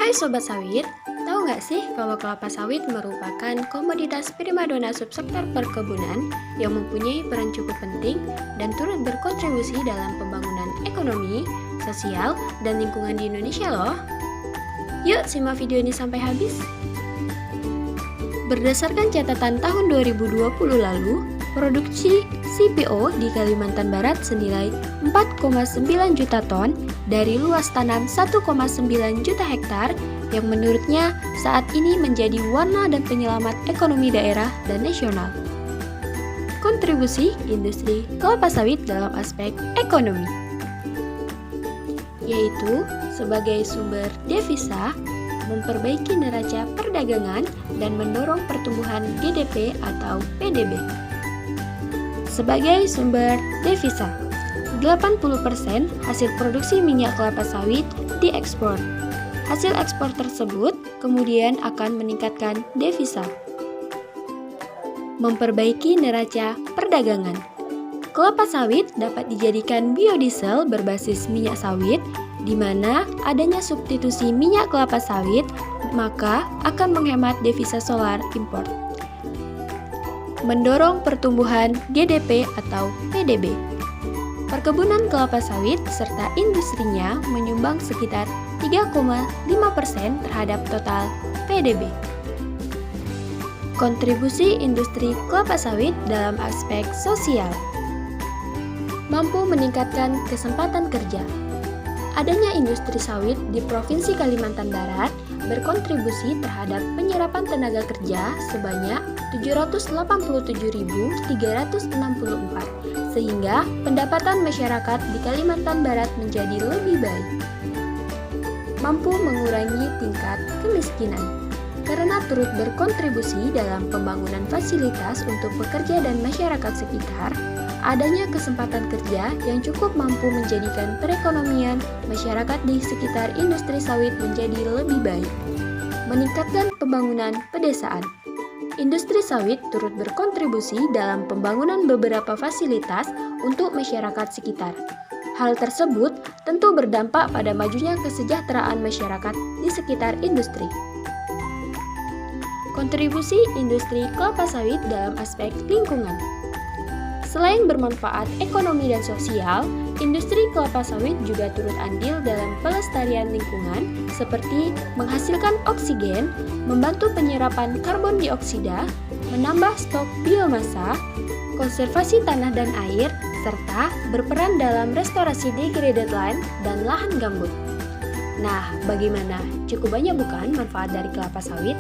Hai Sobat Sawit, tahu nggak sih kalau kelapa sawit merupakan komoditas primadona subsektor perkebunan yang mempunyai peran cukup penting dan turut berkontribusi dalam pembangunan ekonomi, sosial, dan lingkungan di Indonesia loh. Yuk simak video ini sampai habis. Berdasarkan catatan tahun 2020 lalu, produksi CPO di Kalimantan Barat senilai 4,9 juta ton dari luas tanam 1,9 juta hektar yang menurutnya saat ini menjadi warna dan penyelamat ekonomi daerah dan nasional. Kontribusi industri kelapa sawit dalam aspek ekonomi, yaitu sebagai sumber devisa, memperbaiki neraca perdagangan, dan mendorong pertumbuhan GDP atau PDB. Sebagai sumber devisa, 80% hasil produksi minyak kelapa sawit diekspor. Hasil ekspor tersebut kemudian akan meningkatkan devisa. Memperbaiki neraca perdagangan. Kelapa sawit dapat dijadikan biodiesel berbasis minyak sawit, di mana adanya substitusi minyak kelapa sawit, maka akan menghemat devisa solar impor. Mendorong pertumbuhan GDP atau PDB. Perkebunan kelapa sawit serta industrinya menyumbang sekitar 3,5% terhadap total PDB. Kontribusi industri kelapa sawit dalam aspek sosial. Mampu meningkatkan kesempatan kerja. Adanya industri sawit di Provinsi Kalimantan Barat berkontribusi terhadap penyerapan tenaga kerja sebanyak 787.364, sehingga pendapatan masyarakat di Kalimantan Barat menjadi lebih baik. Mampu mengurangi tingkat kemiskinan, karena turut berkontribusi dalam pembangunan fasilitas untuk pekerja dan masyarakat sekitar. Adanya kesempatan kerja yang cukup mampu menjadikan perekonomian masyarakat di sekitar industri sawit menjadi lebih baik. Meningkatkan pembangunan pedesaan. Industri sawit turut berkontribusi dalam pembangunan beberapa fasilitas untuk masyarakat sekitar. Hal tersebut tentu berdampak pada majunya kesejahteraan masyarakat di sekitar industri. Kontribusi industri kelapa sawit dalam aspek lingkungan. Selain bermanfaat ekonomi dan sosial, industri kelapa sawit juga turut andil dalam pelestarian lingkungan seperti menghasilkan oksigen, membantu penyerapan karbon dioksida, menambah stok biomasa, konservasi tanah dan air, serta berperan dalam restorasi degraded land dan lahan gambut. Nah, bagaimana? Cukup banyak bukan manfaat dari kelapa sawit?